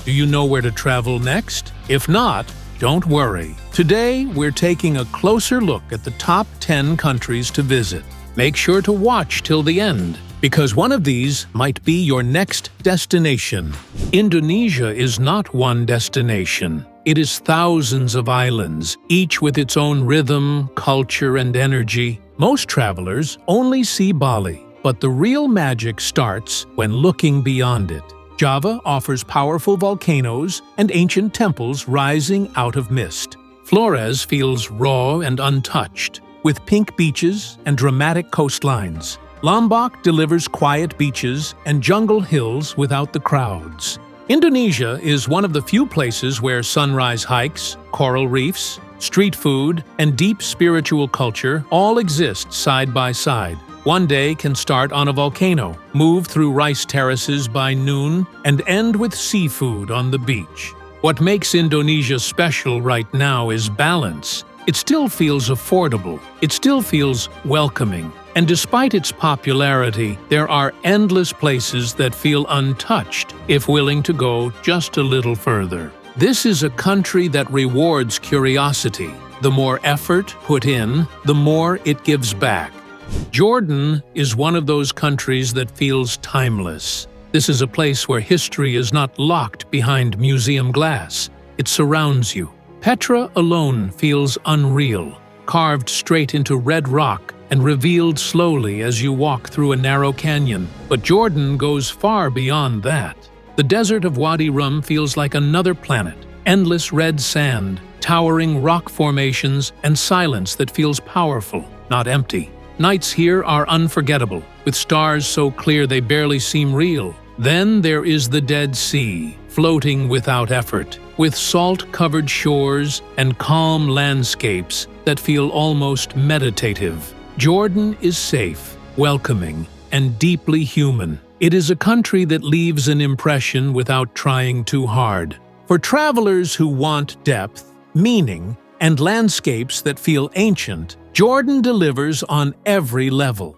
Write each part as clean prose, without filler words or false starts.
Do you know where to travel next? If not, don't worry. Today, we're taking a closer look at the top 10 countries to visit. Make sure to watch till the end, because one of these might be your next destination. Indonesia is not one destination. It is thousands of islands, each with its own rhythm, culture, and energy. Most travelers only see Bali, but the real magic starts when looking beyond it. Java offers powerful volcanoes and ancient temples rising out of mist. Flores feels raw and untouched, with pink beaches and dramatic coastlines. Lombok delivers quiet beaches and jungle hills without the crowds. Indonesia is one of the few places where sunrise hikes, coral reefs, street food, and deep spiritual culture all exist side by side. One day can start on a volcano, move through rice terraces by noon, and end with seafood on the beach. What makes Indonesia special right now is balance. It still feels affordable, it still feels welcoming, and despite its popularity, there are endless places that feel untouched if willing to go just a little further. This is a country that rewards curiosity. The more effort put in, the more it gives back. Jordan is one of those countries that feels timeless. This is a place where history is not locked behind museum glass. It surrounds you. Petra alone feels unreal, carved straight into red rock and revealed slowly as you walk through a narrow canyon. But Jordan goes far beyond that. The desert of Wadi Rum feels like another planet. Endless red sand, towering rock formations, and silence that feels powerful, not empty. Nights here are unforgettable, with stars so clear they barely seem real. Then there is the Dead Sea, floating without effort, with salt-covered shores and calm landscapes that feel almost meditative. Jordan is safe, welcoming, and deeply human. It is a country that leaves an impression without trying too hard. For travelers who want depth, meaning, and landscapes that feel ancient, Jordan delivers on every level.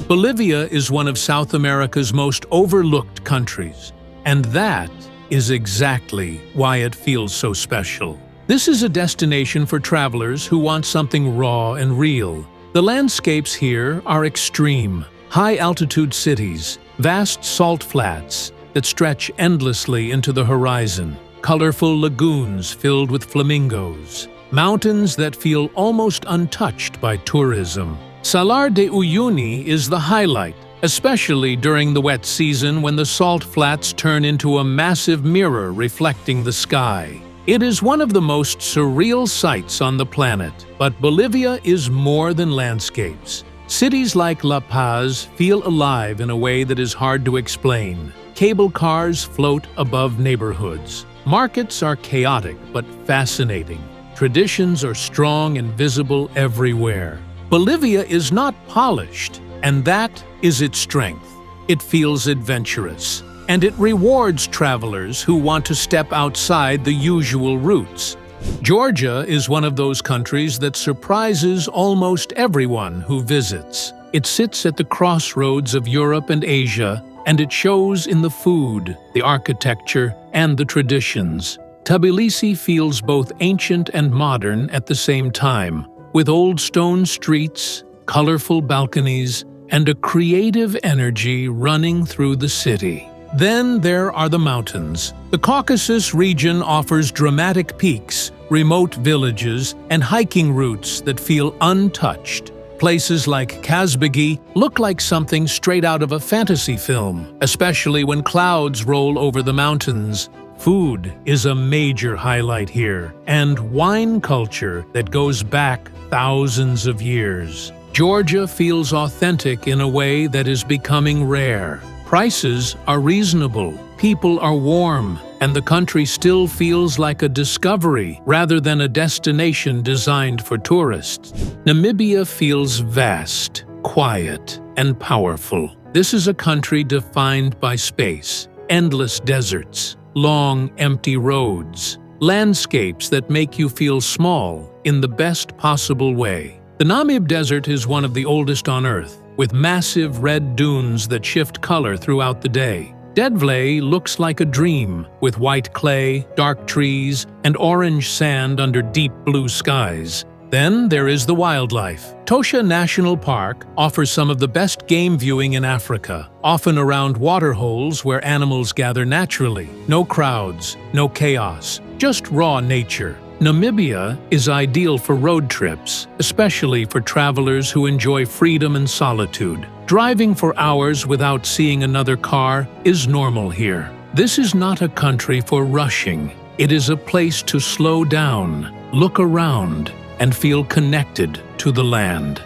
Bolivia is one of South America's most overlooked countries, and that is exactly why it feels so special. This is a destination for travelers who want something raw and real. The landscapes here are extreme. High-altitude cities, vast salt flats that stretch endlessly into the horizon, colorful lagoons filled with flamingos, mountains that feel almost untouched by tourism. Salar de Uyuni is the highlight, especially during the wet season when the salt flats turn into a massive mirror reflecting the sky. It is one of the most surreal sights on the planet, but Bolivia is more than landscapes. Cities like La Paz feel alive in a way that is hard to explain. Cable cars float above neighborhoods. Markets are chaotic but fascinating. Traditions are strong and visible everywhere. Bolivia is not polished, and that is its strength. It feels adventurous, and it rewards travelers who want to step outside the usual routes. Georgia is one of those countries that surprises almost everyone who visits. It sits at the crossroads of Europe and Asia, and it shows in the food, the architecture, and the traditions. Tbilisi feels both ancient and modern at the same time, with old stone streets, colorful balconies, and a creative energy running through the city. Then there are the mountains. The Caucasus region offers dramatic peaks, remote villages, and hiking routes that feel untouched. Places like Kazbegi look like something straight out of a fantasy film, especially when clouds roll over the mountains. Food is a major highlight here, and wine culture that goes back thousands of years. Georgia feels authentic in a way that is becoming rare. Prices are reasonable, people are warm, and the country still feels like a discovery rather than a destination designed for tourists. Namibia feels vast, quiet, and powerful. This is a country defined by space, endless deserts, long, empty roads, landscapes that make you feel small in the best possible way. The Namib Desert is one of the oldest on Earth, with massive red dunes that shift color throughout the day. Deadvley looks like a dream, with white clay, dark trees, and orange sand under deep blue skies. Then there is the wildlife. Tosha National Park offers some of the best game viewing in Africa, often around waterholes where animals gather naturally. No crowds, no chaos, just raw nature. Namibia is ideal for road trips, especially for travelers who enjoy freedom and solitude. Driving for hours without seeing another car is normal here. This is not a country for rushing. It is a place to slow down, look around, and feel connected to the land.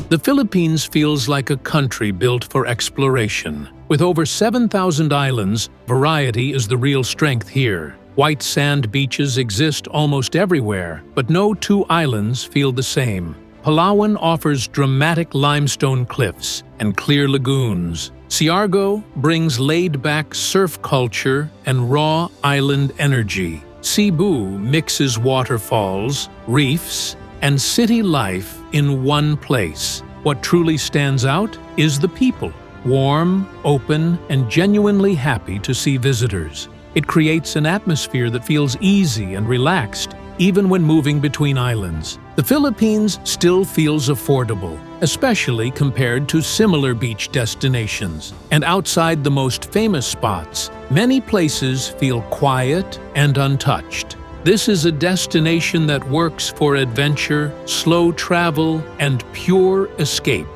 The Philippines feels like a country built for exploration. With over 7,000 islands, variety is the real strength here. White sand beaches exist almost everywhere, but no two islands feel the same. Palawan offers dramatic limestone cliffs and clear lagoons. Siargao brings laid-back surf culture and raw island energy. Cebu mixes waterfalls, reefs, and city life in one place. What truly stands out is the people, warm, open, and genuinely happy to see visitors. It creates an atmosphere that feels easy and relaxed, even when moving between islands. The Philippines still feels affordable, especially compared to similar beach destinations. And outside the most famous spots, many places feel quiet and untouched. This is a destination that works for adventure, slow travel, and pure escape.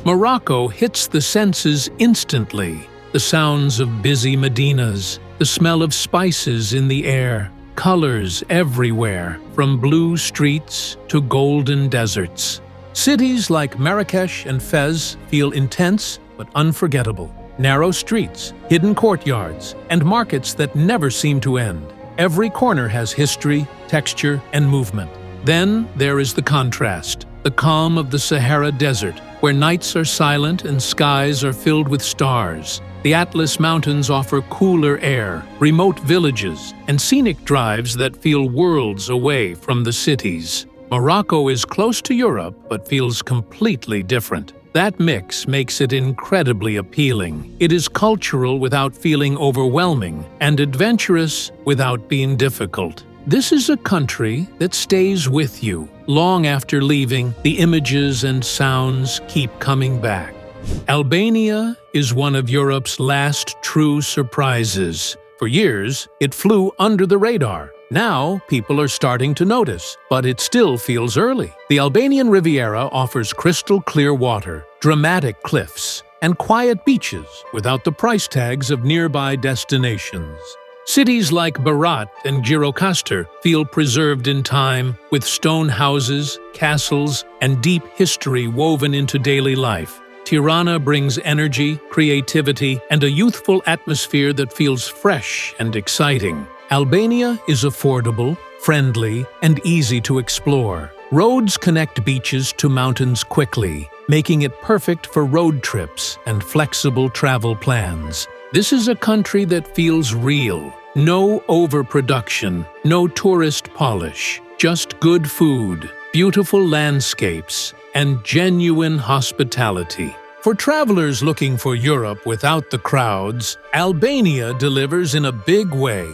Morocco hits the senses instantly. The sounds of busy medinas, the smell of spices in the air, colors everywhere, from blue streets to golden deserts. Cities like Marrakesh and Fez feel intense but unforgettable. Narrow streets, hidden courtyards, and markets that never seem to end. Every corner has history, texture, and movement. Then there is the contrast, the calm of the Sahara Desert, where nights are silent and skies are filled with stars. The Atlas Mountains offer cooler air, remote villages, and scenic drives that feel worlds away from the cities. Morocco is close to Europe but feels completely different. That mix makes it incredibly appealing. It is cultural without feeling overwhelming, and adventurous without being difficult. This is a country that stays with you. Long after leaving, the images and sounds keep coming back. Albania is one of Europe's last true surprises. For years, it flew under the radar. Now, people are starting to notice, but it still feels early. The Albanian Riviera offers crystal clear water, dramatic cliffs, and quiet beaches without the price tags of nearby destinations. Cities like Berat and Gjirokastër feel preserved in time, with stone houses, castles, and deep history woven into daily life. Tirana brings energy, creativity, and a youthful atmosphere that feels fresh and exciting. Albania is affordable, friendly, and easy to explore. Roads connect beaches to mountains quickly, making it perfect for road trips and flexible travel plans. This is a country that feels real. No overproduction, no tourist polish, just good food, beautiful landscapes, and genuine hospitality. For travelers looking for Europe without the crowds, Albania delivers in a big way.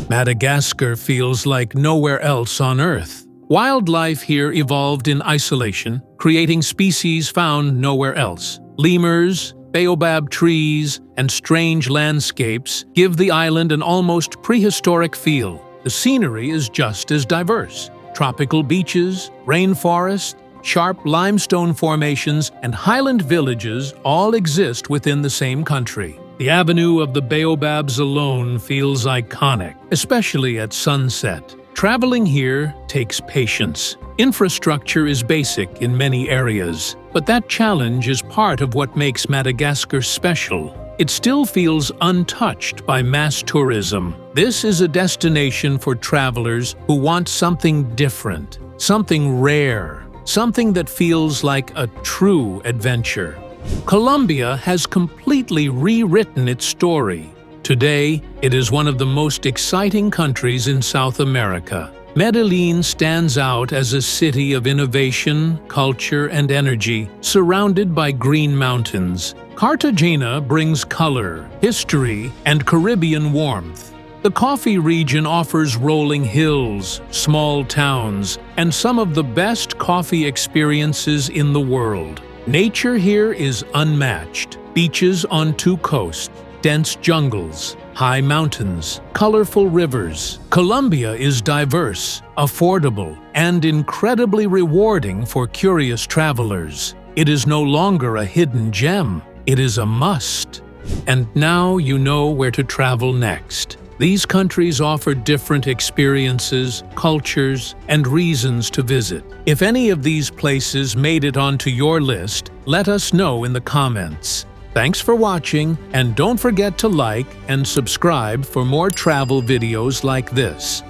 Madagascar feels like nowhere else on Earth. Wildlife here evolved in isolation, creating species found nowhere else. Lemurs, baobab trees, and strange landscapes give the island an almost prehistoric feel. The scenery is just as diverse. Tropical beaches, rainforests, sharp limestone formations, and highland villages all exist within the same country. The avenue of the baobabs alone feels iconic, especially at sunset. Traveling here takes patience. Infrastructure is basic in many areas, but that challenge is part of what makes Madagascar special. It still feels untouched by mass tourism. This is a destination for travelers who want something different, something rare, something that feels like a true adventure. Colombia has completely rewritten its story. Today, it is one of the most exciting countries in South America. Medellin stands out as a city of innovation, culture, and energy, surrounded by green mountains. Cartagena brings color, history, and Caribbean warmth. The coffee region offers rolling hills, small towns, and some of the best coffee experiences in the world. Nature here is unmatched. Beaches on 2 coasts, dense jungles, high mountains, colorful rivers. Colombia is diverse, affordable, and incredibly rewarding for curious travelers. It is no longer a hidden gem. It is a must. And now you know where to travel next. These countries offer different experiences, cultures, and reasons to visit. If any of these places made it onto your list, let us know in the comments. Thanks for watching, and don't forget to like and subscribe for more travel videos like this.